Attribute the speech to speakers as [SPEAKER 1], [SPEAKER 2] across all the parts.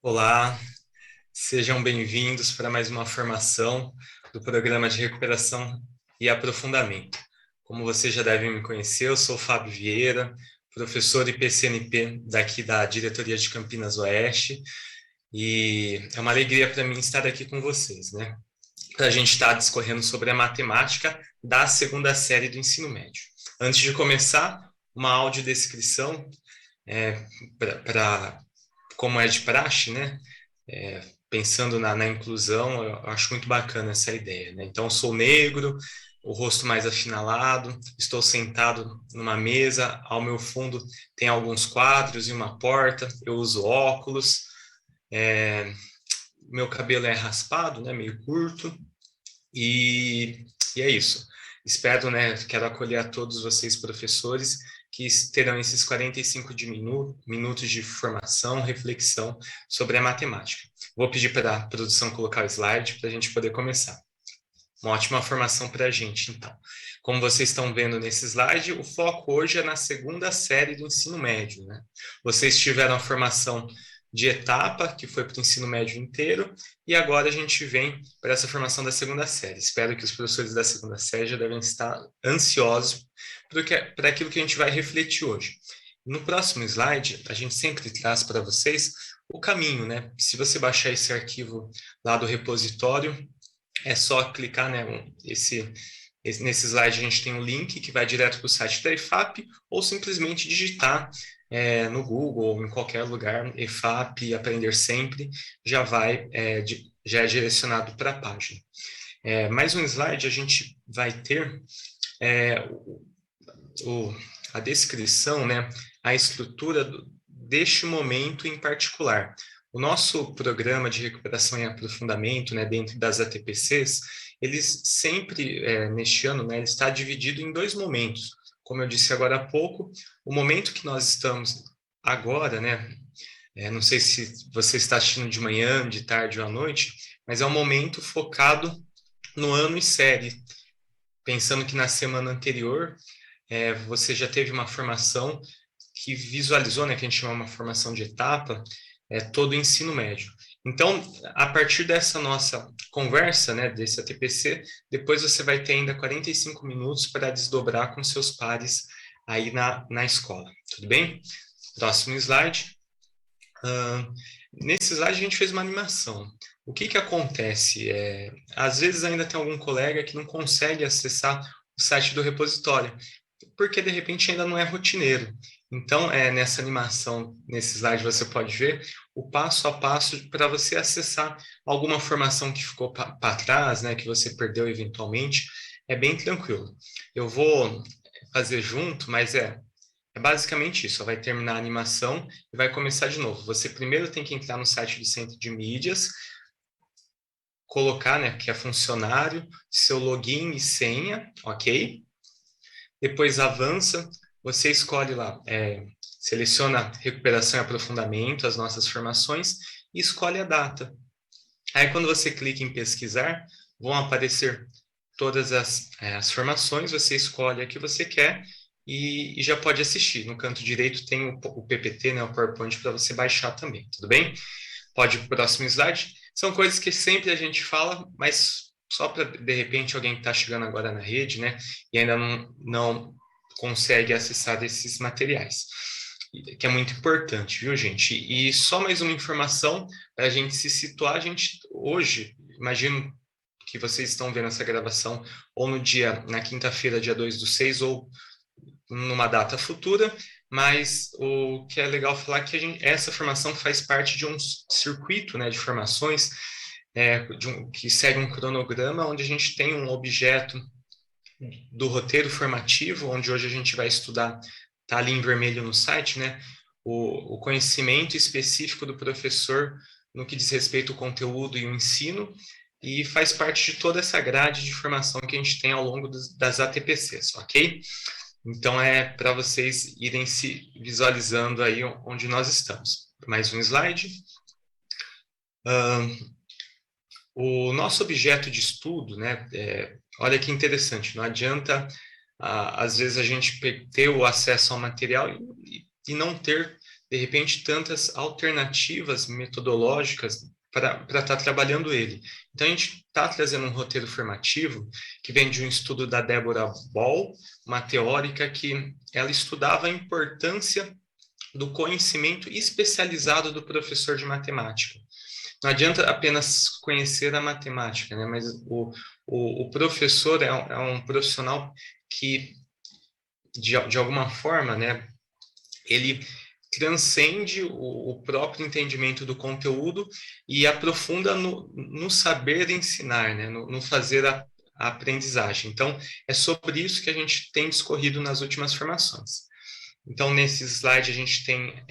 [SPEAKER 1] Olá, sejam bem-vindos para mais uma formação do Programa de Recuperação e Aprofundamento. Como vocês já devem me conhecer, eu sou Fábio Vieira, professor IPCNP daqui da Diretoria de Campinas Oeste, e é uma alegria para mim estar aqui com vocês, né? Para a gente estar discorrendo sobre a matemática da segunda série do ensino médio. Antes de começar, uma audiodescrição para como é de praxe, né? Pensando na inclusão, eu acho muito bacana essa ideia, né? Então, eu sou negro, o rosto mais afinalado, estou sentado numa mesa, ao meu fundo tem alguns quadros e uma porta, eu uso óculos, meu cabelo é raspado, né? Meio curto, e é isso. Espero, né? Quero acolher a todos vocês, professores, que terão esses 45 minutos de formação, reflexão sobre a matemática. Vou pedir para a produção colocar o slide para a gente poder começar. Uma ótima formação para a gente, então. Como vocês estão vendo nesse slide, o foco hoje é na segunda série do ensino médio, né? Vocês tiveram a formação de etapa, que foi para o ensino médio inteiro, e agora a gente vem para essa formação da segunda série. Espero que os professores da segunda série já devem estar ansiosos para aquilo que a gente vai refletir hoje. No próximo slide, a gente sempre traz para vocês o caminho, né? Se você baixar esse arquivo lá do repositório, é só clicar, né? Nesse slide a gente tem um link que vai direto para o site da EFAP, ou simplesmente digitar no Google ou em qualquer lugar, EFAP Aprender Sempre, já é direcionado para a página. Mais um slide, a gente vai ter é, a descrição, né, a estrutura deste momento em particular. O nosso programa de recuperação e aprofundamento, né, dentro das ATPCs, eles sempre, neste ano, né, ele está dividido em dois momentos. Como eu disse agora há pouco, o momento que nós estamos agora, né, não sei se você está assistindo de manhã, de tarde ou à noite, mas é um momento focado no ano e série, pensando que na semana anterior você já teve uma formação que visualizou, né, que a gente chama uma formação de etapa, todo o ensino médio. Então, a partir dessa nossa conversa, né, desse ATPC, depois você vai ter ainda 45 minutos para desdobrar com seus pares aí na escola. Tudo bem? Próximo slide. Nesse slide a gente fez uma animação. O que acontece? Às vezes ainda tem algum colega que não consegue acessar o site do repositório, porque de repente ainda não é rotineiro. Então, nessa animação, nesse slide, você pode ver o passo a passo para você acessar alguma formação que ficou para trás, né, que você perdeu eventualmente. É bem tranquilo. Eu vou fazer junto, mas é basicamente isso. Vai terminar a animação e vai começar de novo. Você primeiro tem que entrar no site do Centro de Mídias, colocar, né, que é funcionário, seu login e senha, ok? Depois avança, você escolhe lá, seleciona recuperação e aprofundamento, as nossas formações, e escolhe a data. Aí quando você clica em pesquisar, vão aparecer todas as formações, você escolhe a que você quer e já pode assistir. No canto direito tem o PPT, né, o PowerPoint, para você baixar também, tudo bem? Pode ir para o próximo slide. São coisas que sempre a gente fala, mas só para, de repente, alguém que está chegando agora na rede, né, e ainda não consegue acessar esses materiais, que é muito importante, viu, gente? E só mais uma informação para a gente se situar. A gente, hoje, imagino que vocês estão vendo essa gravação ou na quinta-feira, dia 2/6, ou numa data futura, mas o que é legal falar é que essa formação faz parte de um circuito, né, de formações, que segue um cronograma, onde a gente tem um objeto do roteiro formativo, onde hoje a gente vai estudar, está ali em vermelho no site, né, o conhecimento específico do professor no que diz respeito ao conteúdo e o ensino, e faz parte de toda essa grade de formação que a gente tem ao longo das ATPCs, ok? Então, é para vocês irem se visualizando aí onde nós estamos. Mais um slide. O nosso objeto de estudo, né, olha que interessante, não adianta, às vezes, a gente ter o acesso ao material e não ter, de repente, tantas alternativas metodológicas para estar trabalhando ele. Então, a gente está trazendo um roteiro formativo que vem de um estudo da Deborah Ball, uma teórica que ela estudava a importância do conhecimento especializado do professor de matemática. Não adianta apenas conhecer a matemática, né? Mas o professor é um profissional que, de alguma forma, né, ele transcende o próprio entendimento do conteúdo e aprofunda no saber ensinar, né? No fazer a aprendizagem. Então, é sobre isso que a gente tem discorrido nas últimas formações. Então, nesse slide, a gente tem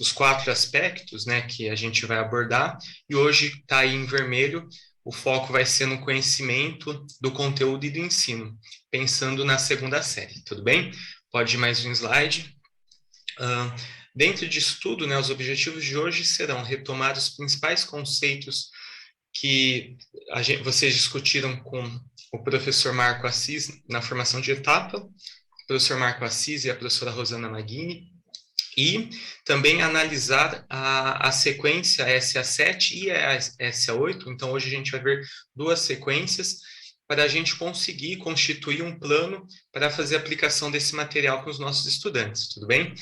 [SPEAKER 1] os 4 aspectos, né, que a gente vai abordar, e hoje está aí em vermelho, o foco vai ser no conhecimento do conteúdo e do ensino, pensando na segunda série, tudo bem? Pode ir mais um slide. Dentro disso tudo, né, os objetivos de hoje serão retomar os principais conceitos que vocês discutiram com o professor Marco Assis na formação de etapa, o professor Marco Assis e a professora Rosana Maghini, e também analisar a sequência SA7 e a SA8. Então, hoje a gente vai ver 2 sequências para a gente conseguir constituir um plano para fazer a aplicação desse material com os nossos estudantes, tudo bem?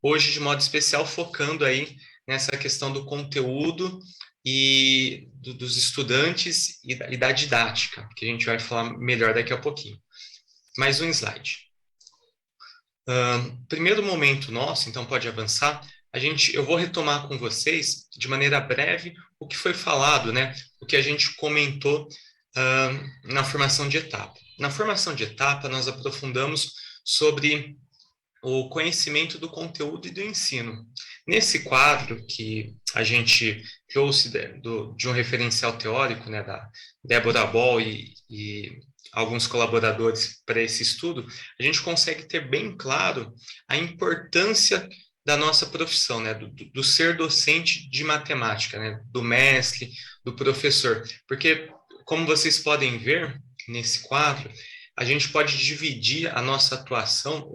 [SPEAKER 1] Hoje, de modo especial, focando aí nessa questão do conteúdo e dos estudantes e da didática, que a gente vai falar melhor daqui a pouquinho. Mais um slide. Primeiro momento nosso, então pode avançar, eu vou retomar com vocês, de maneira breve, o que foi falado, né? O que a gente comentou na formação de etapa. Na formação de etapa, nós aprofundamos sobre o conhecimento do conteúdo e do ensino. Nesse quadro que a gente trouxe de um referencial teórico, né, da Deborah Ball e alguns colaboradores para esse estudo, a gente consegue ter bem claro a importância da nossa profissão, né, do ser docente de matemática, né, do mestre, do professor. Porque, como vocês podem ver nesse quadro, a gente pode dividir a nossa atuação,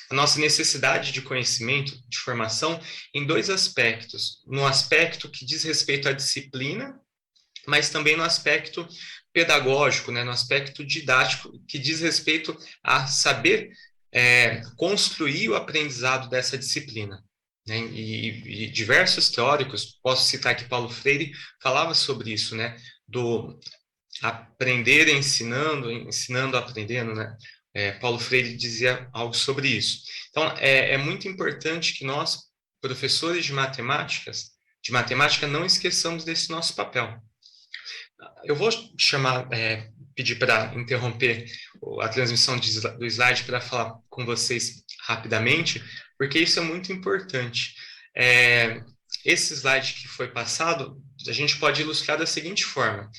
[SPEAKER 1] a nossa necessidade de conhecimento, de formação, em 2 aspectos. No aspecto que diz respeito à disciplina, mas também no aspecto pedagógico, né, no aspecto didático, que diz respeito a saber construir o aprendizado dessa disciplina. Né? E diversos teóricos, posso citar aqui Paulo Freire, falava sobre isso, né, do aprender ensinando, ensinando aprendendo, né? Paulo Freire dizia algo sobre isso. Então, é muito importante que nós, professores de matemática, não esqueçamos desse nosso papel. Eu vou pedir para interromper a transmissão do slide para falar com vocês rapidamente, porque isso é muito importante. Esse slide que foi passado, a gente pode ilustrar da seguinte forma.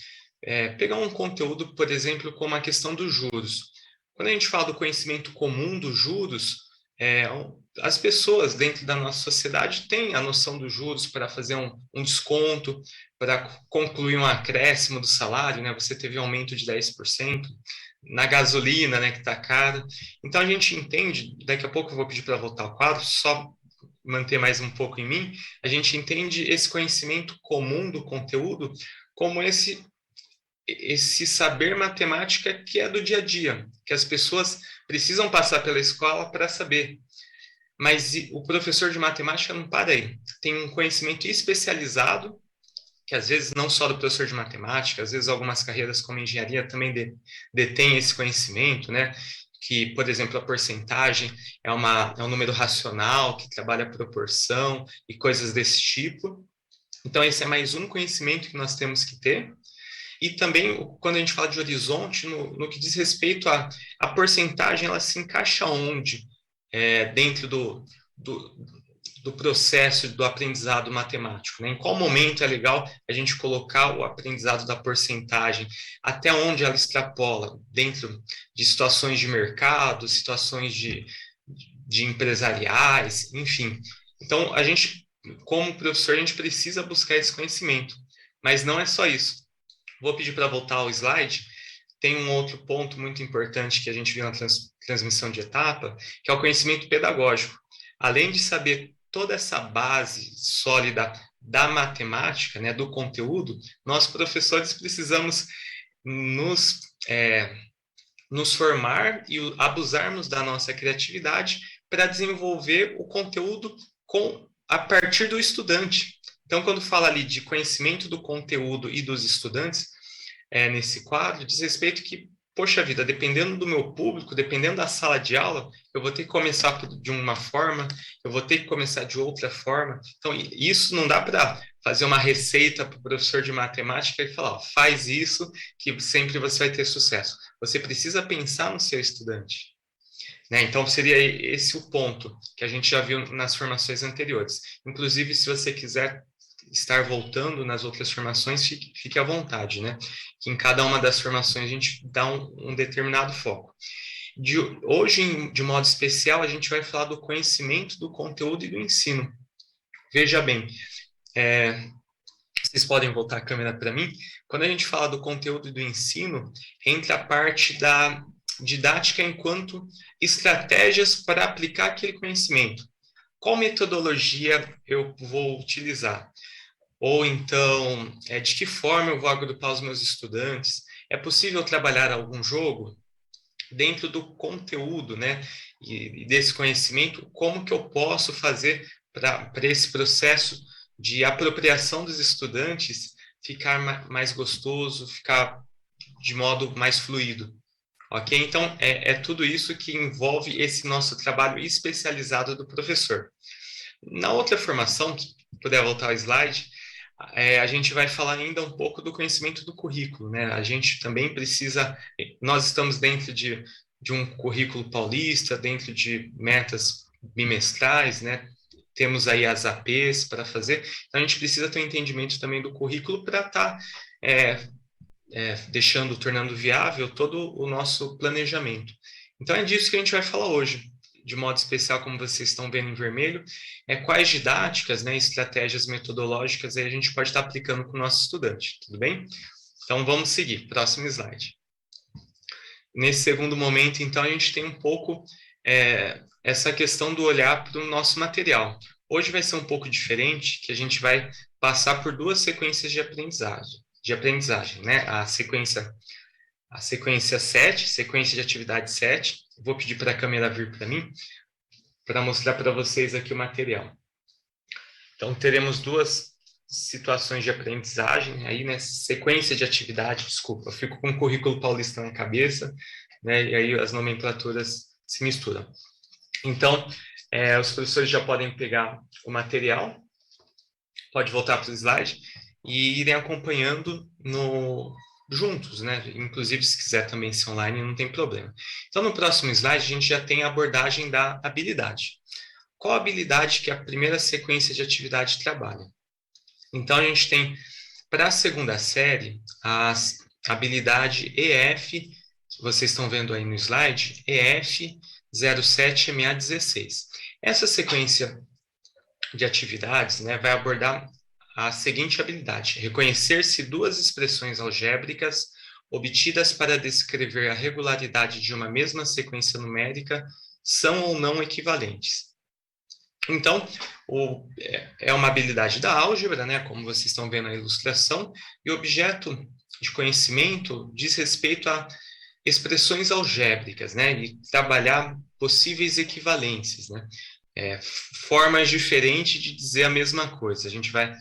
[SPEAKER 1] Pegar um conteúdo, por exemplo, como a questão dos juros. Quando a gente fala do conhecimento comum dos juros, as pessoas dentro da nossa sociedade têm a noção dos juros para fazer um desconto, para concluir um acréscimo do salário, né? Você teve um aumento de 10%, na gasolina, né, que está cara. Então, a gente entende, daqui a pouco eu vou pedir para voltar ao quadro, só manter mais um pouco em mim, a gente entende esse conhecimento comum do conteúdo como esse saber matemática que é do dia a dia, que as pessoas precisam passar pela escola para saber. Mas o professor de matemática não para aí. Tem um conhecimento especializado, que às vezes não só do professor de matemática, às vezes algumas carreiras como engenharia também detêm esse conhecimento, né? Que, por exemplo, a porcentagem é um número racional, que trabalha a proporção e coisas desse tipo. Então, esse é mais um conhecimento que nós temos que ter. E também, quando a gente fala de horizonte, no que diz respeito à porcentagem, ela se encaixa onde? Dentro do processo do aprendizado matemático, né? Em qual momento é legal a gente colocar o aprendizado da porcentagem, até onde ela extrapola, dentro de situações de mercado, situações de empresariais, enfim. Então, a gente, como professor, a gente precisa buscar esse conhecimento, mas não é só isso. Vou pedir para voltar ao slide. Tem um outro ponto muito importante que a gente viu na transmissão de etapa, que é o conhecimento pedagógico. além de saber toda essa base sólida da matemática, né, do conteúdo, nós professores precisamos nos, nos formar e abusarmos da nossa criatividade para desenvolver o conteúdo a partir do estudante. Então, quando fala ali de conhecimento do conteúdo e dos estudantes, nesse quadro, diz respeito que, poxa vida, dependendo do meu público, dependendo da sala de aula, eu vou ter que começar de uma forma, eu vou ter que começar de outra forma. Então, isso não dá para fazer uma receita para o professor de matemática e falar, ó, faz isso que sempre você vai ter sucesso. Você precisa pensar no seu estudante. Né? Então, seria esse o ponto que a gente já viu nas formações anteriores. Inclusive, se você quiser estar voltando nas outras formações, fique à vontade, né? Que em cada uma das formações a gente dá um determinado foco. Hoje, de modo especial, a gente vai falar do conhecimento do conteúdo e do ensino. Veja bem, vocês podem voltar a câmera para mim. Quando a gente fala do conteúdo e do ensino, entra a parte da didática enquanto estratégias para aplicar aquele conhecimento. Qual metodologia eu vou utilizar? Ou então, de que forma eu vou agrupar os meus estudantes? É possível trabalhar algum jogo? Dentro do conteúdo, né, e desse conhecimento, como que eu posso fazer para esse processo de apropriação dos estudantes ficar mais gostoso, ficar de modo mais fluido? Ok? Então, é tudo isso que envolve esse nosso trabalho especializado do professor. Na outra formação, se puder voltar ao slide, a gente vai falar ainda um pouco do conhecimento do currículo, né? A gente também precisa, nós estamos dentro de um currículo paulista, dentro de metas bimestrais, né? Temos aí as APs para fazer, então a gente precisa ter um entendimento também do currículo para estar tornando viável todo o nosso planejamento. Então é disso que a gente vai falar hoje. De modo especial, como vocês estão vendo em vermelho, quais didáticas, né, estratégias metodológicas aí a gente pode estar aplicando com o nosso estudante, tudo bem? Então, vamos seguir. Próximo slide. Nesse segundo momento, então, a gente tem um pouco essa questão do olhar para o nosso material. Hoje vai ser um pouco diferente, que a gente vai passar por duas sequências de aprendizagem, né? A sequência 7, sequência de atividade 7. Vou pedir para a câmera vir para mim, para mostrar para vocês aqui o material. Então, teremos duas situações de aprendizagem, aí, né, sequência de atividade, desculpa, eu fico com o currículo paulista na cabeça, né, e aí as nomenclaturas se misturam. Então, os professores já podem pegar o material, pode voltar para o slide, e irem acompanhando juntos, né? Inclusive, se quiser também ser online, não tem problema. Então, no próximo slide, a gente já tem a abordagem da habilidade. Qual habilidade que a primeira sequência de atividade trabalha? Então, a gente tem, para a segunda série, a habilidade EF, que vocês estão vendo aí no slide, EF 07MA16. Essa sequência de atividades, né, vai abordar a seguinte habilidade: reconhecer se duas expressões algébricas obtidas para descrever a regularidade de uma mesma sequência numérica são ou não equivalentes. Então, é uma habilidade da álgebra, né, como vocês estão vendo na ilustração, e o objeto de conhecimento diz respeito a expressões algébricas, né, e trabalhar possíveis equivalências, né, formas diferentes de dizer a mesma coisa. A gente vai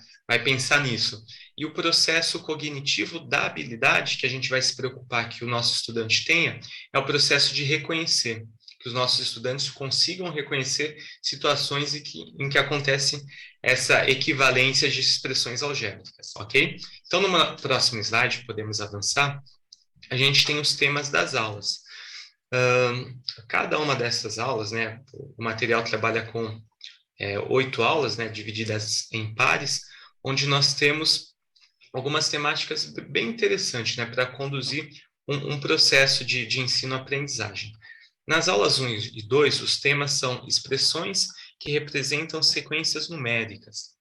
[SPEAKER 1] pensar nisso. E o processo cognitivo da habilidade que a gente vai se preocupar que o nosso estudante tenha é o processo de reconhecer, que os nossos estudantes consigam reconhecer situações em que acontece essa equivalência de expressões algébricas, ok? Então, no próximo slide, podemos avançar, a gente tem os temas das aulas. Cada uma dessas aulas, né, o material trabalha com 8 aulas, né, divididas em pares, onde nós temos algumas temáticas bem interessantes, né, para conduzir um processo de ensino-aprendizagem. Nas aulas 1 e 2, os temas são expressões que representam sequências numéricas.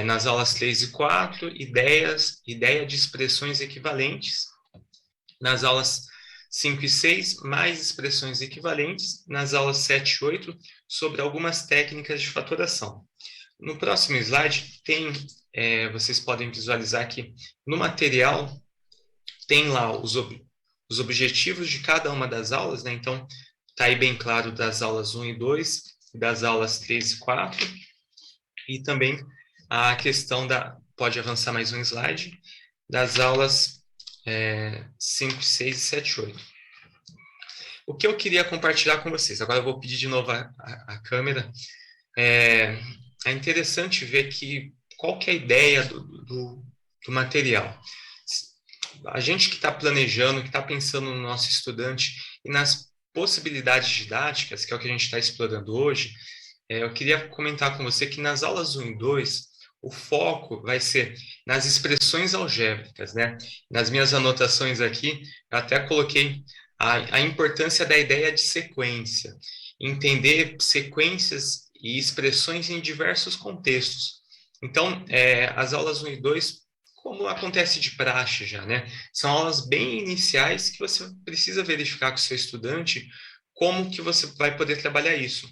[SPEAKER 1] Nas aulas 3 e 4, ideia de expressões equivalentes. Nas aulas 5 e 6, mais expressões equivalentes, nas aulas 7 e 8, sobre algumas técnicas de fatoração. No próximo slide, vocês podem visualizar que no material tem lá os objetivos de cada uma das aulas, né? Então, está aí bem claro das aulas 1 e 2, das aulas 3 e 4, e também a questão pode avançar mais um slide, das aulas 5, 6, 7 e 8. O que eu queria compartilhar com vocês, agora eu vou pedir de novo a câmera, é interessante ver qual que é a ideia do material. A gente que está planejando, que está pensando no nosso estudante e nas possibilidades didáticas, que é o que a gente está explorando hoje, eu queria comentar com você que nas aulas 1 e 2, o foco vai ser nas expressões algébricas, né? Nas minhas anotações aqui, eu até coloquei a importância da ideia de sequência, entender sequências e expressões em diversos contextos. Então, as aulas 1 e 2, como acontece de praxe já, né? São aulas bem iniciais que você precisa verificar com o seu estudante como que você vai poder trabalhar isso.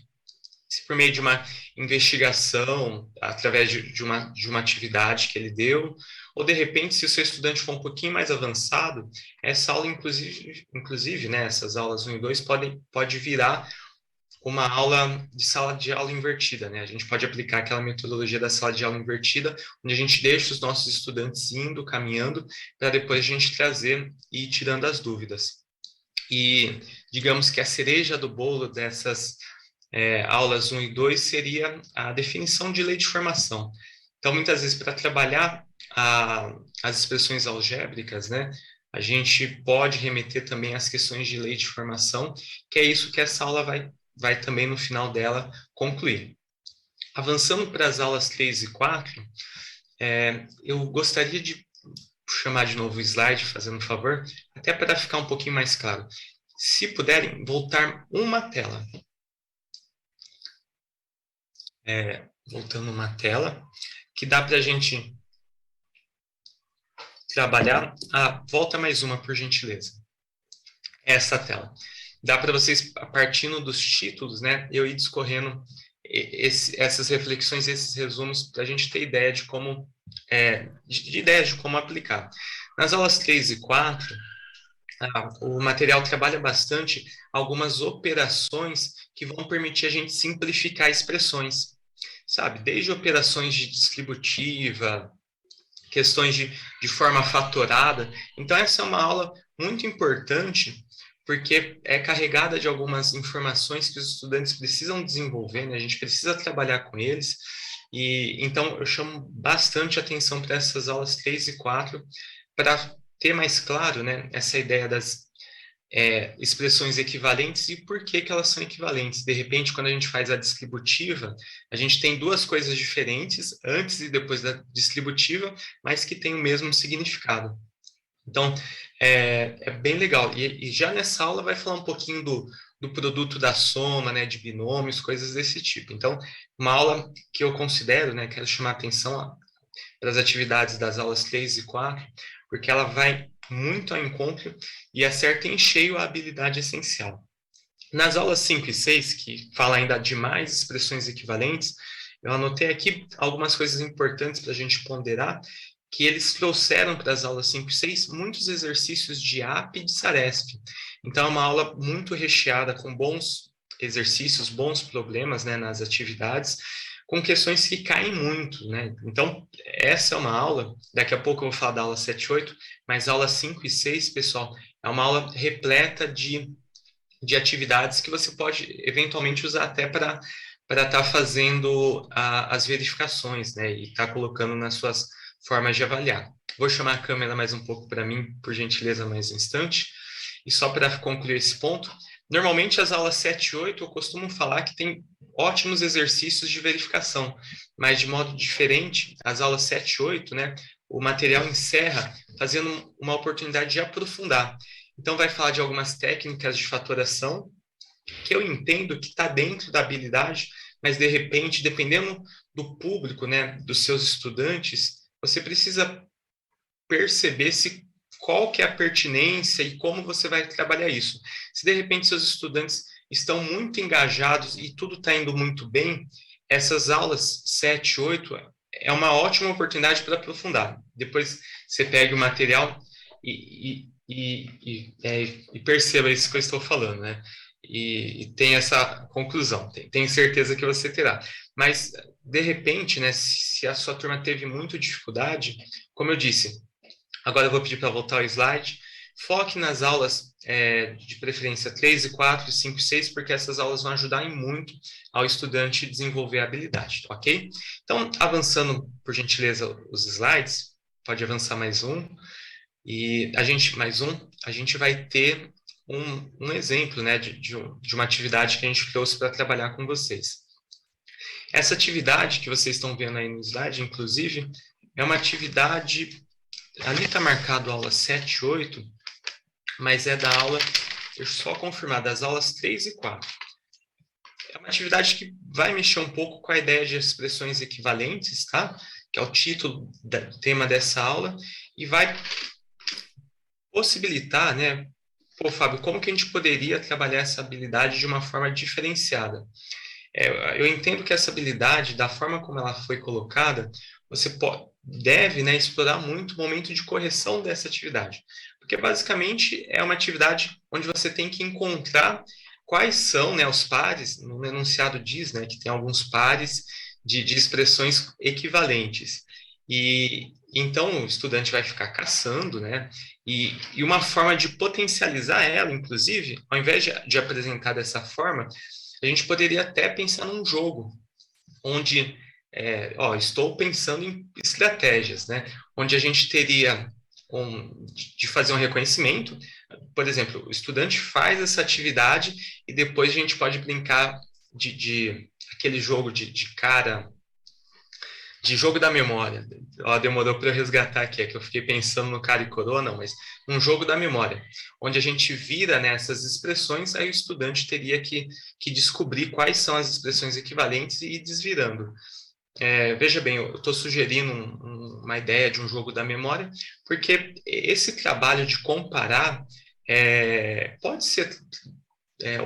[SPEAKER 1] Se por meio de uma investigação, através de uma atividade que ele deu, ou de repente, se o seu estudante for um pouquinho mais avançado, essa aula, inclusive, né, essas aulas 1 e 2 pode virar uma aula de sala de aula invertida, né? A gente pode aplicar aquela metodologia da sala de aula invertida, onde a gente deixa os nossos estudantes indo, caminhando, para depois a gente trazer e ir tirando as dúvidas. E digamos que a cereja do bolo dessas aulas 1 e 2 seria a definição de lei de formação. Então, muitas vezes, para trabalhar as expressões algébricas, né, a gente pode remeter também às questões de lei de formação, que é isso que essa aula vai também, no final dela, concluir. Avançando para as aulas 3 e 4, eu gostaria de chamar de novo o slide, fazendo um favor, até para ficar um pouquinho mais claro. Se puderem, voltar uma tela. Voltando uma tela, que dá para a gente trabalhar. Volta mais uma, por gentileza. Essa tela. Dá para vocês, partindo dos títulos, né, eu ir discorrendo essas reflexões, esses resumos, para a gente ter ideia de como, ideias de como aplicar. Nas aulas 3 e 4, o material trabalha bastante algumas operações que vão permitir a gente simplificar expressões, sabe? Desde operações de distributiva, questões de forma fatorada. Então, essa é uma aula muito importante, porque é carregada de algumas informações que os estudantes precisam desenvolver, né? A gente precisa trabalhar com eles, e então eu chamo bastante atenção para essas aulas 3 e 4, para ter mais claro, né, essa ideia das expressões equivalentes e por que elas são equivalentes. De repente, quando a gente faz a distributiva, a gente tem duas coisas diferentes, antes e depois da distributiva, mas que têm o mesmo significado. Então, é bem legal. E já nessa aula vai falar um pouquinho do produto da soma, né, de binômios, coisas desse tipo. Então, uma aula que eu considero, né, quero chamar a atenção para as atividades das aulas 3 e 4, porque ela vai muito ao encontro e acerta em cheio a habilidade essencial. Nas aulas 5 e 6, que fala ainda de mais expressões equivalentes, eu anotei aqui algumas coisas importantes para a gente ponderar, que eles trouxeram para as aulas 5 e 6 muitos exercícios de AP e de SARESP. Então, é uma aula muito recheada com bons exercícios, bons problemas, né, nas atividades, com questões que caem muito, né? Então, essa é uma aula, daqui a pouco eu vou falar da aula 7 e 8, mas a aula 5 e 6, pessoal, é uma aula repleta de atividades que você pode eventualmente usar até para estar fazendo as verificações, né? E estar colocando nas suas formas de avaliar. Vou chamar a câmera mais um pouco para mim, por gentileza, mais um instante. E só para concluir esse ponto, normalmente as aulas 7 e 8 eu costumo falar que tem ótimos exercícios de verificação, mas de modo diferente, as aulas 7 e 8, né, o material encerra fazendo uma oportunidade de aprofundar. Então, vai falar de algumas técnicas de fatoração, que eu entendo que está dentro da habilidade, mas, de repente, dependendo do público, né, dos seus estudantes, você precisa perceber se qual que é a pertinência e como você vai trabalhar isso. Se de repente seus estudantes estão muito engajados e tudo está indo muito bem, essas aulas 7, 8 é uma ótima oportunidade para aprofundar. Depois você pega o material e perceba isso que eu estou falando, né? E tem essa conclusão, tenho certeza que você terá. Mas, de repente, né, se a sua turma teve muita dificuldade, como eu disse, agora eu vou pedir para voltar ao slide, foque nas aulas de preferência 3 e 4, 5 e 6, porque essas aulas vão ajudar em muito ao estudante desenvolver a habilidade, ok? Então, avançando, por gentileza, os slides, pode avançar mais um, e a gente vai ter um exemplo, né, de uma atividade que a gente trouxe para trabalhar com vocês. Essa atividade que vocês estão vendo aí no slide, inclusive, é uma atividade, ali está marcado aula 7 e 8, mas é da aula, deixa eu só confirmar, das aulas 3 e 4. É uma atividade que vai mexer um pouco com a ideia de expressões equivalentes, tá? Que é o título do tema dessa aula, e vai possibilitar, né? Pô, Fábio, como que a gente poderia trabalhar essa habilidade de uma forma diferenciada? Eu entendo que essa habilidade, da forma como ela foi colocada, você deve, né, explorar muito o momento de correção dessa atividade. Porque, basicamente, é uma atividade onde você tem que encontrar quais são, né, os pares, no enunciado diz, né, que tem alguns pares de expressões equivalentes. E então o estudante vai ficar caçando, né? E uma forma de potencializar ela, inclusive, ao invés de apresentar dessa forma, a gente poderia até pensar num jogo, onde, estou pensando em estratégias, né? Onde a gente teria de fazer um reconhecimento, por exemplo, o estudante faz essa atividade e depois a gente pode brincar de aquele jogo de cara, de jogo da memória. Ó, demorou para eu resgatar aqui, é que eu fiquei pensando no cara e coroa, não, mas um jogo da memória, onde a gente vira nessas expressões, aí o estudante teria que descobrir quais são as expressões equivalentes e ir desvirando. Veja bem, eu estou sugerindo uma ideia de um jogo da memória, porque esse trabalho de comparar pode ser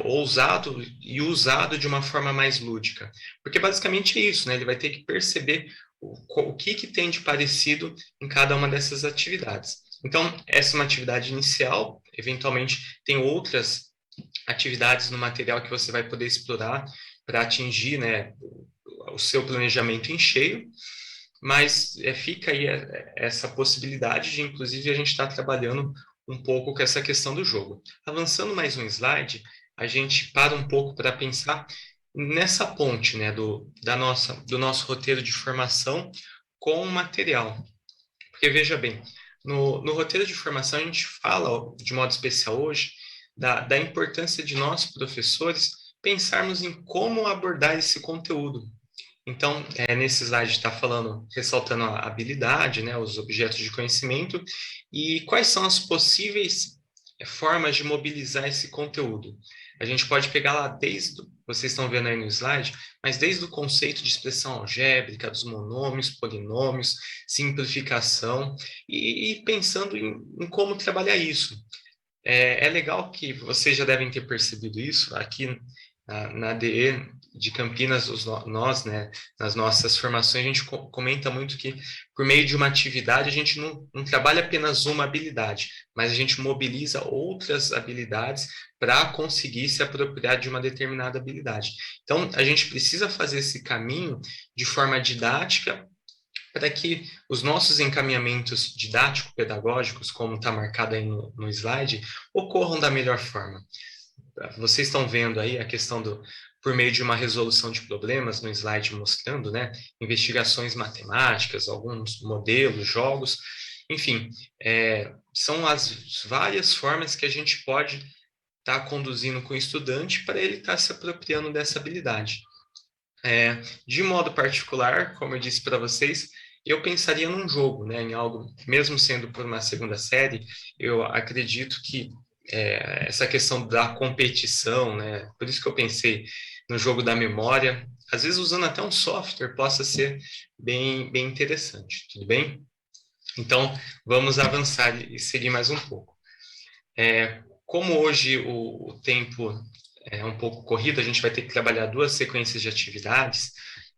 [SPEAKER 1] ousado e usado de uma forma mais lúdica. Porque basicamente é isso, né? Ele vai ter que perceber o que tem de parecido em cada uma dessas atividades. Então, essa é uma atividade inicial, eventualmente tem outras atividades no material que você vai poder explorar para atingir, né, o seu planejamento em cheio, mas fica aí essa possibilidade de, inclusive, a gente estar trabalhando um pouco com essa questão do jogo. Avançando mais um slide, a gente para um pouco para pensar nessa ponte, né, do nosso roteiro de formação com o material. Porque, veja bem, no roteiro de formação a gente fala, de modo especial hoje, da importância de nós, professores, pensarmos em como abordar esse conteúdo. Então, nesse slide está falando, ressaltando a habilidade, né, os objetos de conhecimento, e quais são as possíveis formas de mobilizar esse conteúdo. A gente pode pegar lá vocês estão vendo aí no slide, mas desde o conceito de expressão algébrica, dos monômios, polinômios, simplificação, e pensando em como trabalhar isso. É legal que vocês já devem ter percebido isso, aqui na ADE de Campinas, nós, né, nas nossas formações, a gente comenta muito que, por meio de uma atividade, a gente não trabalha apenas uma habilidade, mas a gente mobiliza outras habilidades para conseguir se apropriar de uma determinada habilidade. Então, a gente precisa fazer esse caminho de forma didática, para que os nossos encaminhamentos didático-pedagógicos, como está marcado aí no slide, ocorram da melhor forma. Vocês estão vendo aí a questão por meio de uma resolução de problemas no slide mostrando, né, investigações matemáticas, alguns modelos, jogos, enfim, são as várias formas que a gente pode estar conduzindo com o estudante para ele estar se apropriando dessa habilidade. De modo particular, como eu disse para vocês, eu pensaria num jogo, né, em algo, mesmo sendo por uma segunda série, eu acredito que essa questão da competição, né, por isso que eu pensei no jogo da memória, às vezes usando até um software, possa ser bem interessante, tudo bem? Então, vamos avançar e seguir mais um pouco. Como hoje o tempo é um pouco corrido, a gente vai ter que trabalhar duas sequências de atividades,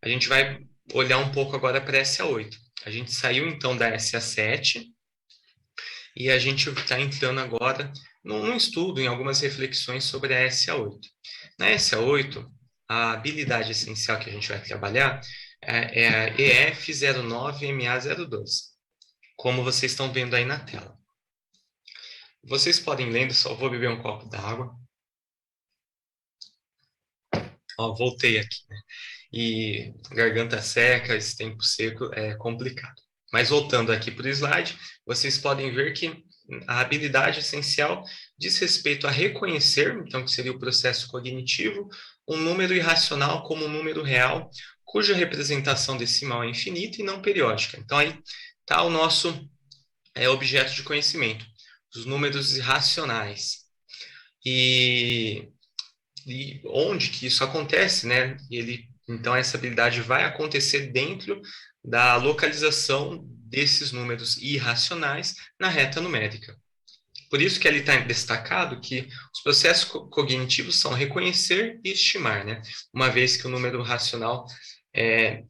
[SPEAKER 1] a gente vai olhar um pouco agora para a SA8. A gente saiu então da SA7 e a gente está entrando agora num estudo, em algumas reflexões sobre a SA8. Na SA8, a habilidade essencial que a gente vai trabalhar é a EF09MA02, como vocês estão vendo aí na tela. Vocês podem lendo, só vou beber um copo d'água. Ó, voltei aqui, né? E garganta seca, esse tempo seco é complicado. Mas voltando aqui para o slide, vocês podem ver que a habilidade essencial diz respeito a reconhecer, então que seria o processo cognitivo, um número irracional como um número real, cuja representação decimal é infinita e não periódica. Então aí está o nosso objeto de conhecimento, os números irracionais. E onde que isso acontece, né? Então, essa habilidade vai acontecer dentro da localização desses números irracionais na reta numérica. Por isso que ali está destacado que os processos cognitivos são reconhecer e estimar, né? Uma vez que o número racional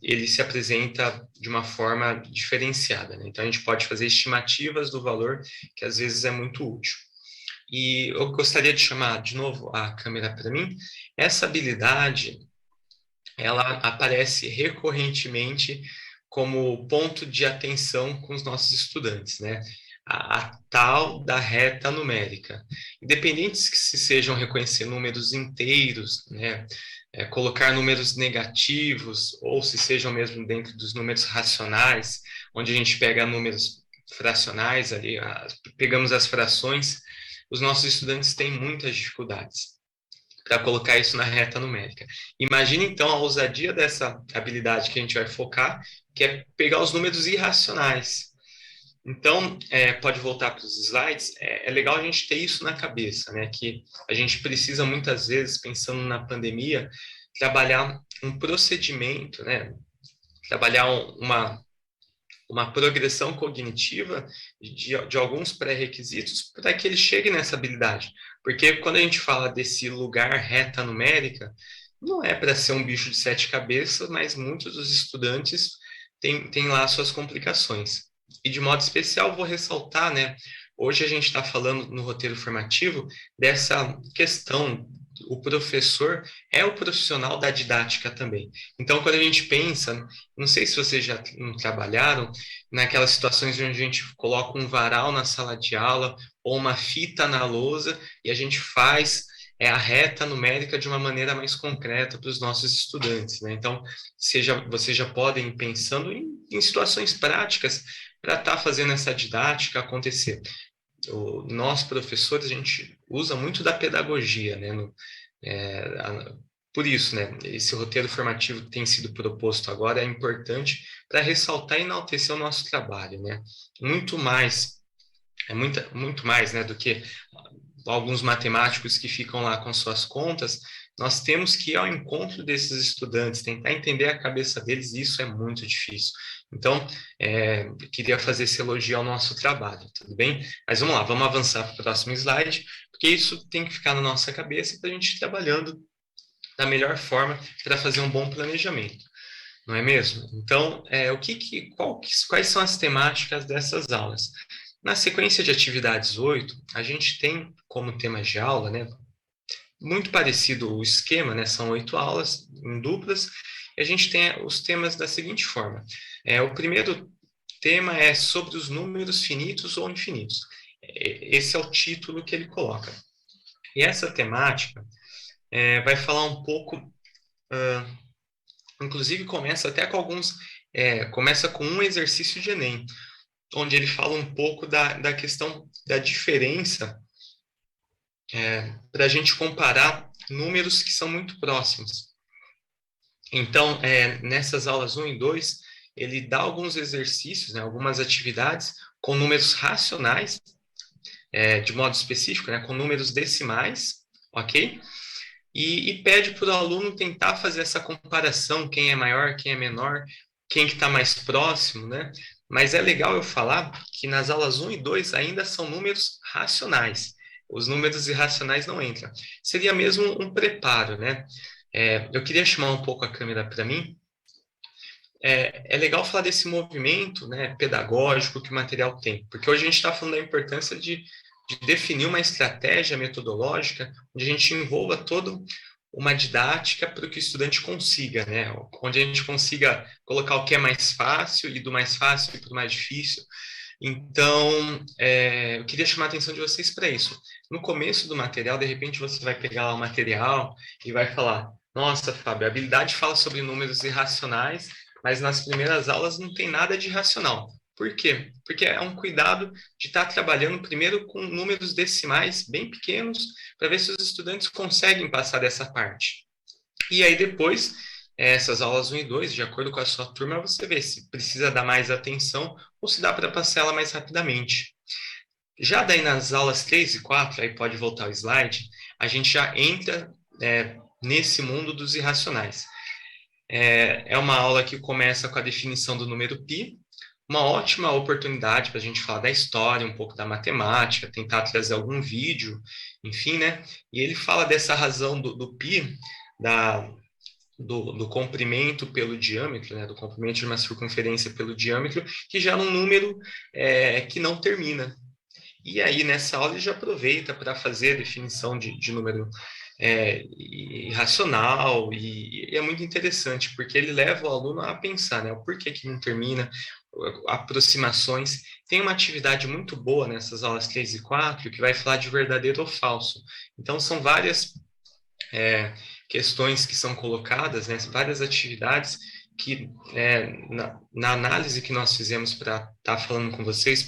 [SPEAKER 1] ele se apresenta de uma forma diferenciada, né? Então, a gente pode fazer estimativas do valor, que às vezes é muito útil. E eu gostaria de chamar de novo a câmera para mim. Essa habilidade, ela aparece recorrentemente como ponto de atenção com os nossos estudantes, né? A tal da reta numérica. Independente se sejam reconhecer números inteiros, né? Colocar números negativos, ou se sejam mesmo dentro dos números racionais, onde a gente pega números fracionais ali, pegamos as frações, os nossos estudantes têm muitas dificuldades para colocar isso na reta numérica. Imagine, então, a ousadia dessa habilidade que a gente vai focar, que é pegar os números irracionais. Então, pode voltar para os slides, é legal a gente ter isso na cabeça, né? Que a gente precisa, muitas vezes, pensando na pandemia, trabalhar um procedimento, né? Trabalhar uma progressão cognitiva de alguns pré-requisitos para que ele chegue nessa habilidade. Porque quando a gente fala desse lugar reta numérica, não é para ser um bicho de sete cabeças, mas muitos dos estudantes têm lá suas complicações. E de modo especial, vou ressaltar, né? Hoje a gente está falando no roteiro formativo dessa questão. O professor é o profissional da didática também. Então, quando a gente pensa, não sei se vocês já trabalharam naquelas situações onde a gente coloca um varal na sala de aula ou uma fita na lousa e a gente faz a reta numérica de uma maneira mais concreta para os nossos estudantes, né? Então, vocês já podem ir pensando em situações práticas para estar fazendo essa didática acontecer. Nós, professores, a gente usa muito da pedagogia, né? Por isso, né? Esse roteiro formativo tem sido proposto agora, é importante para ressaltar e enaltecer o nosso trabalho, né? Muito mais, muito mais, né, do que alguns matemáticos que ficam lá com suas contas. Nós temos que ir ao encontro desses estudantes, tentar entender a cabeça deles, e isso é muito difícil. Então, queria fazer esse elogio ao nosso trabalho, tudo bem? Mas vamos lá, vamos avançar para o próximo slide, porque isso tem que ficar na nossa cabeça para a gente ir trabalhando da melhor forma para fazer um bom planejamento, não é mesmo? Então, quais são as temáticas dessas aulas? Na sequência de atividades 8, a gente tem como tema de aula, né, muito parecido o esquema, né, são 8 aulas em duplas, e a gente tem os temas da seguinte forma. O primeiro tema é sobre os números finitos ou infinitos. Esse é o título que ele coloca. E essa temática vai falar um pouco, inclusive começa até com começa com um exercício de Enem, onde ele fala um pouco da questão da diferença para a gente comparar números que são muito próximos. Então, nessas aulas 1 e 2, ele dá alguns exercícios, né, algumas atividades com números racionais, de modo específico, né, com números decimais, ok? E pede para o aluno tentar fazer essa comparação, quem é maior, quem é menor, quem que está mais próximo, né? Mas é legal eu falar que nas aulas 1 e 2 ainda são números racionais. Os números irracionais não entram. Seria mesmo um preparo, né? Eu queria chamar um pouco a câmera para mim. É legal falar desse movimento, né, pedagógico que o material tem, porque hoje a gente está falando da importância de definir uma estratégia metodológica onde a gente envolva toda uma didática para que o estudante consiga, né, onde a gente consiga colocar o que é mais fácil e do mais fácil para o mais difícil. Então, eu queria chamar a atenção de vocês para isso. No começo do material, de repente você vai pegar lá o material e vai falar: nossa, Fábio, a habilidade fala sobre números irracionais, mas nas primeiras aulas não tem nada de racional. Por quê? Porque é um cuidado de estar trabalhando primeiro com números decimais bem pequenos, para ver se os estudantes conseguem passar dessa parte. E aí depois, essas aulas 1 e 2, de acordo com a sua turma, você vê se precisa dar mais atenção ou se dá para passar ela mais rapidamente. Já daí nas aulas 3 e 4, aí pode voltar o slide, a gente já entra nesse mundo dos irracionais. É uma aula que começa com a definição do número π, uma ótima oportunidade para a gente falar da história, um pouco da matemática, tentar trazer algum vídeo, enfim, né? E ele fala dessa razão do π, do comprimento pelo diâmetro, né? Do comprimento de uma circunferência pelo diâmetro, que gera um número que não termina. E aí, nessa aula, ele já aproveita para fazer a definição de número irracional, e é muito interessante, porque ele leva o aluno a pensar, né, o porquê que não termina, aproximações. Tem uma atividade muito boa nessas aulas 3 e 4, que vai falar de verdadeiro ou falso. Então, são várias questões que são colocadas, né, várias atividades que, na análise que nós fizemos para estar falando com vocês,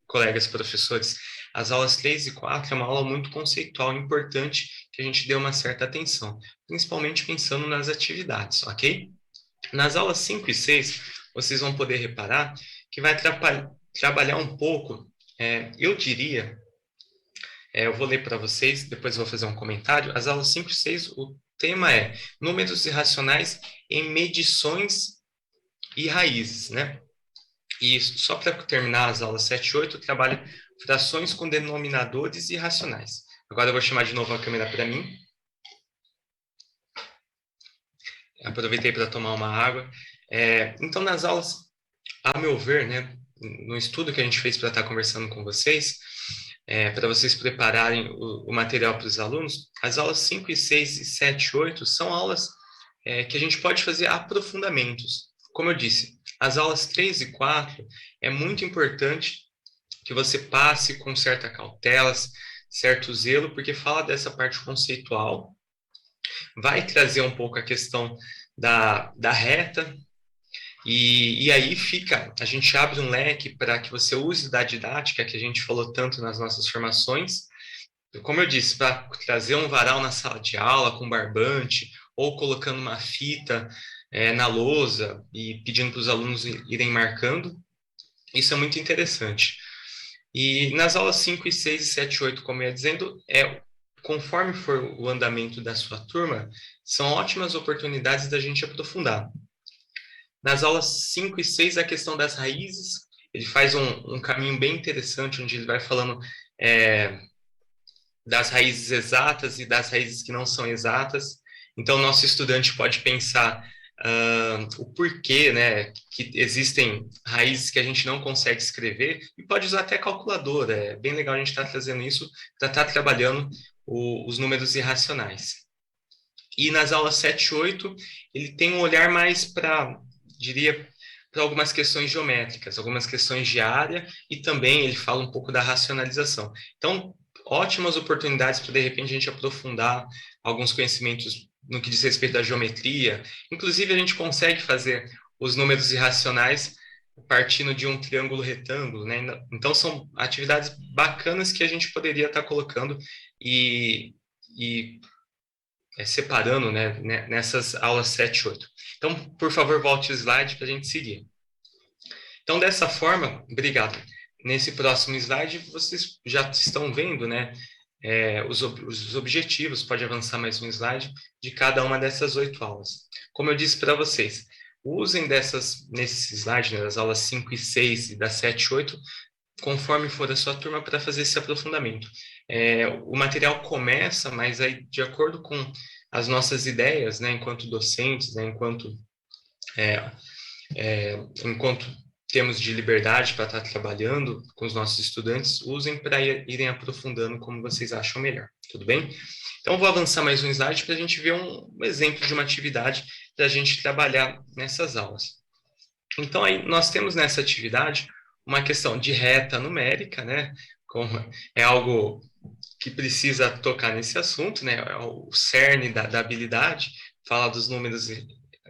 [SPEAKER 1] colegas professores, as aulas 3 e 4 é uma aula muito conceitual, importante, que a gente dê uma certa atenção, principalmente pensando nas atividades, ok? Nas aulas 5 e 6, vocês vão poder reparar que vai trabalhar um pouco, eu diria, eu vou ler para vocês, depois eu vou fazer um comentário. As aulas 5 e 6, o tema é números irracionais em medições e raízes, né? E só para terminar as aulas 7 e 8, trabalha frações com denominadores irracionais. Agora eu vou chamar de novo a câmera para mim. Aproveitei para tomar uma água. Então, nas aulas, a meu ver, né, no estudo que a gente fez para estar conversando com vocês, para vocês prepararem o material para os alunos, as aulas 5 e 6 e 7 e 8 são aulas que a gente pode fazer aprofundamentos. Como eu disse, as aulas 3 e 4 é muito importante que você passe com certa cautela, certo zelo, porque fala dessa parte conceitual, vai trazer um pouco a questão da reta, e aí a gente abre um leque para que você use da didática que a gente falou tanto nas nossas formações, como eu disse, para trazer um varal na sala de aula com barbante, ou colocando uma fita na lousa e pedindo para os alunos irem marcando. Isso é muito interessante. E nas aulas 5 e 6 e 7 e 8, como eu ia dizendo, conforme for o andamento da sua turma, são ótimas oportunidades da gente aprofundar. Nas aulas 5 e 6, a questão das raízes, ele faz um caminho bem interessante, onde ele vai falando das raízes exatas e das raízes que não são exatas. Então, nosso estudante pode pensar o porquê, né, que existem raízes que a gente não consegue escrever, e pode usar até calculadora. É bem legal a gente estar trazendo isso para estar trabalhando os números irracionais. E nas aulas 7 e 8, ele tem um olhar mais para, diria, para algumas questões geométricas, algumas questões de área, e também ele fala um pouco da racionalização. Então, ótimas oportunidades para, de repente, a gente aprofundar alguns conhecimentos no que diz respeito à geometria. Inclusive, a gente consegue fazer os números irracionais partindo de um triângulo retângulo, né? Então, são atividades bacanas que a gente poderia estar colocando e separando, né, nessas aulas 7 e 8. Então, por favor, volte o slide para a gente seguir. Então, dessa forma, obrigado. Nesse próximo slide, vocês já estão vendo, né, os objetivos, pode avançar mais um slide, de cada uma dessas 8 aulas. Como eu disse para vocês, usem nesse slide, né, das aulas 5 e 6 e das 7 e 8, conforme for a sua turma, para fazer esse aprofundamento. O material começa, mas aí, de acordo com as nossas ideias, né, enquanto docentes, né, enquanto temos de liberdade para estar trabalhando com os nossos estudantes, usem para irem aprofundando como vocês acham melhor, tudo bem? Então, vou avançar mais um slide para a gente ver um exemplo de uma atividade para a gente trabalhar nessas aulas. Então, aí nós temos nessa atividade uma questão de reta numérica, né? É algo que precisa tocar nesse assunto, né? É o cerne da habilidade, fala dos números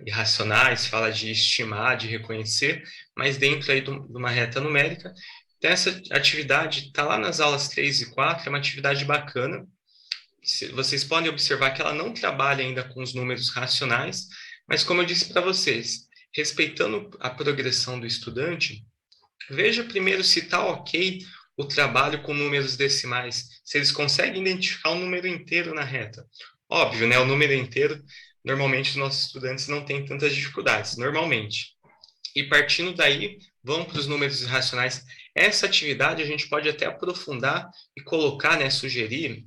[SPEAKER 1] irracionais, fala de estimar, de reconhecer, mas dentro aí de uma reta numérica. Então, essa atividade está lá nas aulas 3 e 4, é uma atividade bacana. Vocês podem observar que ela não trabalha ainda com os números racionais, mas como eu disse para vocês, respeitando a progressão do estudante, veja primeiro se está ok o trabalho com números decimais, se eles conseguem identificar o número inteiro na reta. Óbvio, né? O número inteiro, normalmente os nossos estudantes não têm tantas dificuldades, normalmente. E partindo daí, vão para os números irracionais. Essa atividade a gente pode até aprofundar e colocar, né, sugerir,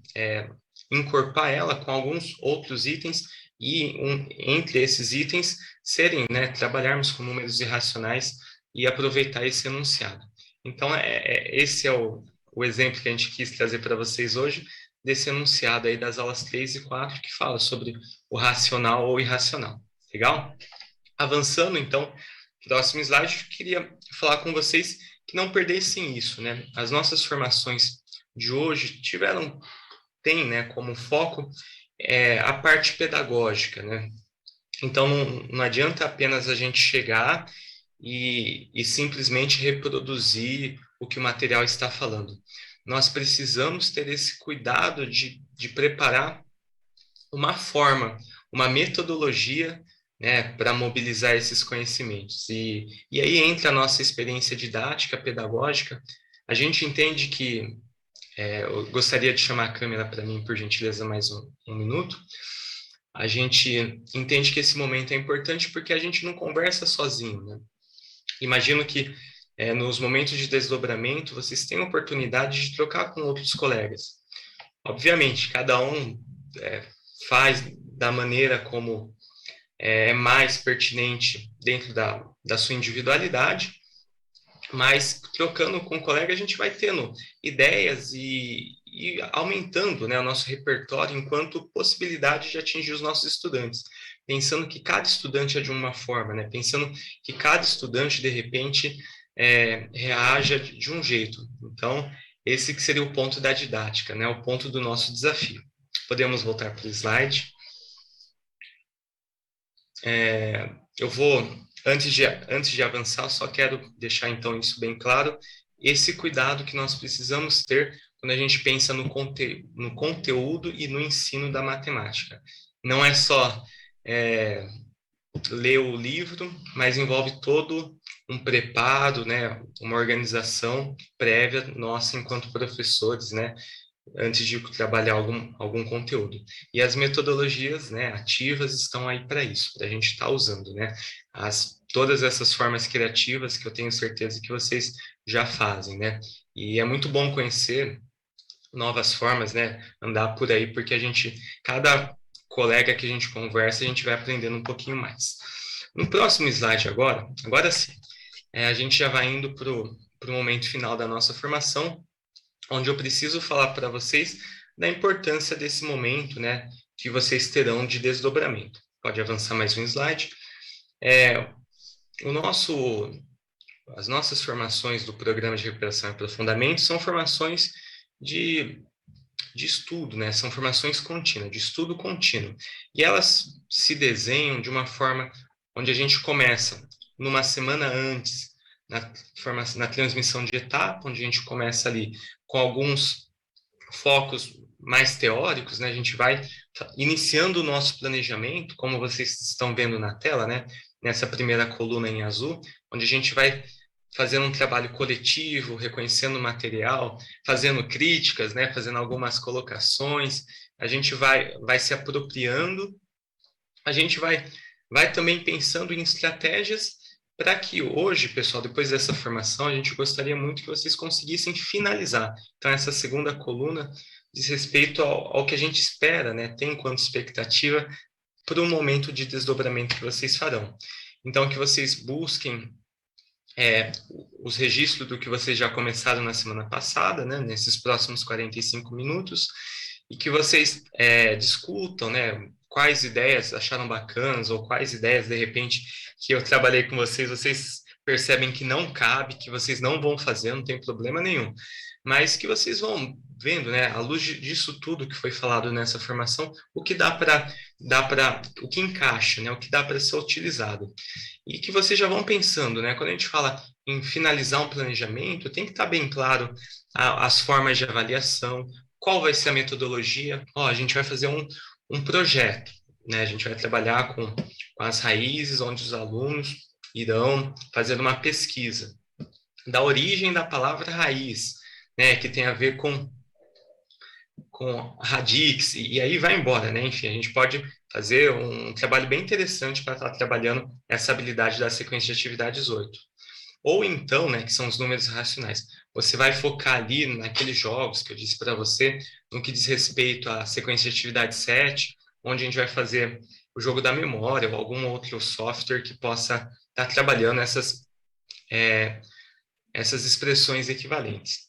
[SPEAKER 1] encorpar ela com alguns outros itens e entre esses itens serem, né, trabalharmos com números irracionais e aproveitar esse enunciado. Então, esse é o exemplo que a gente quis trazer para vocês hoje, desse enunciado aí das aulas 3 e 4, que fala sobre o racional ou irracional. Legal? Avançando, então, próximo slide, eu queria falar com vocês que não perdessem isso, né? As nossas formações de hoje tem, né, como foco a parte pedagógica, né? Então, não adianta apenas a gente chegar e simplesmente reproduzir o que o material está falando. Nós precisamos ter esse cuidado de preparar uma forma, uma metodologia, né, para mobilizar esses conhecimentos. E aí entra a nossa experiência didática, pedagógica. A gente entende que, eu gostaria de chamar a câmera para mim, por gentileza, mais um minuto. A gente entende que esse momento é importante porque a gente não conversa sozinho, né? Imagino que nos momentos de desdobramento vocês têm a oportunidade de trocar com outros colegas. Obviamente, cada um faz da maneira como é mais pertinente dentro da sua individualidade, mas trocando com o colega a gente vai tendo ideias e aumentando, né, o nosso repertório enquanto possibilidade de atingir os nossos estudantes, pensando que cada estudante é de uma forma, né, pensando que cada estudante, de repente, reaja de um jeito. Então, esse que seria o ponto da didática, né, o ponto do nosso desafio. Podemos voltar para o slide. Eu vou, antes de avançar, só quero deixar então isso bem claro, esse cuidado que nós precisamos ter quando a gente pensa no conteúdo e no ensino da matemática. Não é só ler o livro, mas envolve todo um preparo, né, uma organização prévia nossa enquanto professores, né, antes de trabalhar algum conteúdo. E as metodologias, né, ativas estão aí para isso, para a gente estar usando, né, todas essas formas criativas que eu tenho certeza que vocês já fazem, né, e é muito bom conhecer novas formas, né, andar por aí, porque cada colega que a gente conversa, a gente vai aprendendo um pouquinho mais. No próximo slide agora sim, a gente já vai indo para o momento final da nossa formação, onde eu preciso falar para vocês da importância desse momento, né, que vocês terão de desdobramento. Pode avançar mais um slide. As nossas formações do Programa de Recuperação e Aprofundamento são formações de estudo, né? São formações contínuas, de estudo contínuo. E elas se desenham de uma forma onde a gente começa numa semana antes, na transmissão de etapa, onde a gente começa ali com alguns focos mais teóricos, né? A gente vai iniciando o nosso planejamento, como vocês estão vendo na tela, né? Nessa primeira coluna em azul, onde a gente vai fazendo um trabalho coletivo, reconhecendo o material, fazendo críticas, né? Fazendo algumas colocações, a gente vai se apropriando, a gente vai vai também pensando em estratégias para que hoje, pessoal, depois dessa formação, a gente gostaria muito que vocês conseguissem finalizar. Então, essa segunda coluna diz respeito ao que a gente espera, né, tem enquanto expectativa para o momento de desdobramento que vocês farão. Então, que vocês busquem os registros do que vocês já começaram na semana passada, né, nesses próximos 45 minutos, e que vocês discutam, né, quais ideias acharam bacanas, ou quais ideias, de repente, que eu trabalhei com vocês, vocês percebem que não cabe, que vocês não vão fazer, não tem problema nenhum. Mas que vocês vão vendo, né, à luz disso tudo que foi falado nessa formação, o que o que encaixa, né, o que dá para ser utilizado. E que vocês já vão pensando, né, quando a gente fala em finalizar um planejamento, tem que estar bem claro as formas de avaliação, qual vai ser a metodologia. A gente vai fazer um projeto, né, a gente vai trabalhar com as raízes, onde os alunos irão fazer uma pesquisa da origem da palavra raiz, né, que tem a ver com radix, e aí vai embora, né? Enfim, a gente pode fazer um trabalho bem interessante para estar trabalhando essa habilidade da sequência de atividades 8. Ou então, né, que são os números racionais, você vai focar ali naqueles jogos que eu disse para você, no que diz respeito à sequência de atividade 7, onde a gente vai fazer o jogo da memória ou algum outro software que possa estar trabalhando essas expressões equivalentes.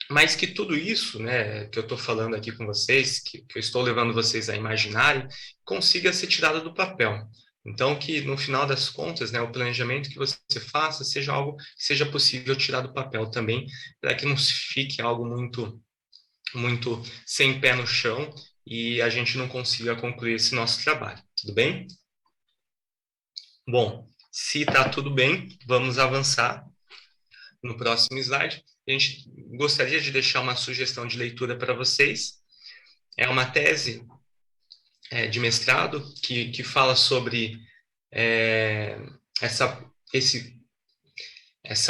[SPEAKER 1] Mas que tudo isso, né, que eu estou falando aqui com vocês, que eu estou levando vocês a imaginarem, consiga ser tirado do papel. Então, que no final das contas, né, o planejamento que você faça seja algo que seja possível tirar do papel também, para que não fique algo muito sem pé no chão e a gente não consiga concluir esse nosso trabalho. Tudo bem? Bom, se está tudo bem, vamos avançar no próximo slide. A gente gostaria de deixar uma sugestão de leitura para vocês. É uma tese de mestrado que fala sobre essa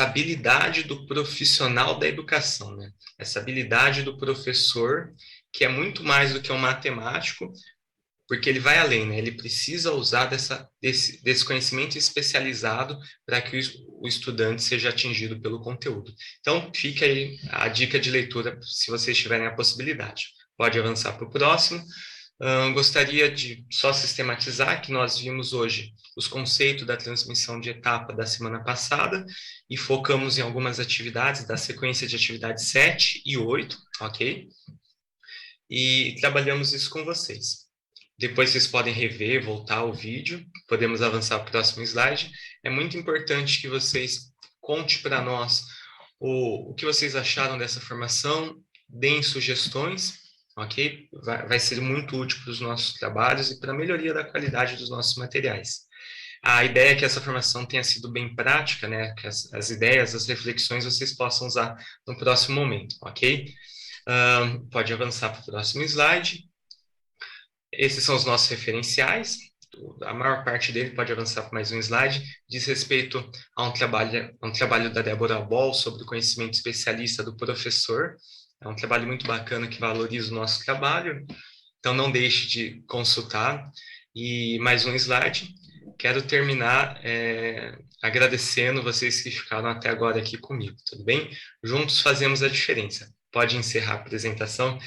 [SPEAKER 1] habilidade do profissional da educação, né? Essa habilidade do professor, que é muito mais do que um matemático, porque ele vai além, né? Ele precisa usar desse conhecimento especializado para que o estudante seja atingido pelo conteúdo. Então, fica aí a dica de leitura, se vocês tiverem a possibilidade. Pode avançar para o próximo. Gostaria de só sistematizar que nós vimos hoje os conceitos da transmissão de etapa da semana passada e focamos em algumas atividades da sequência de atividades 7 e 8, ok? E trabalhamos isso com vocês. Depois vocês podem rever, voltar o vídeo, podemos avançar para o próximo slide. É muito importante que vocês contem para nós o que vocês acharam dessa formação, deem sugestões, ok? Vai ser muito útil para os nossos trabalhos e para a melhoria da qualidade dos nossos materiais. A ideia é que essa formação tenha sido bem prática, né? Que as ideias, as reflexões vocês possam usar no próximo momento, ok? Pode avançar para o próximo slide. Esses são os nossos referenciais. A maior parte dele, pode avançar para mais um slide, diz respeito a um trabalho da Débora Ball sobre o conhecimento especialista do professor. É um trabalho muito bacana que valoriza o nosso trabalho. Então, não deixe de consultar. E mais um slide. Quero terminar agradecendo vocês que ficaram até agora aqui comigo, tudo bem? Juntos fazemos a diferença. Pode encerrar a apresentação,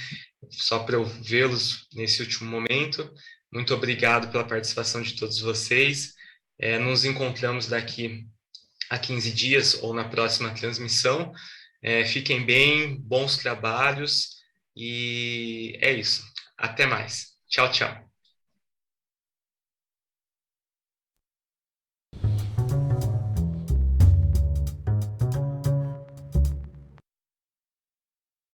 [SPEAKER 1] só para eu vê-los nesse último momento. Muito obrigado pela participação de todos vocês. Nos encontramos daqui a 15 dias ou na próxima transmissão. Fiquem bem, bons trabalhos e é isso. Até mais. Tchau, tchau.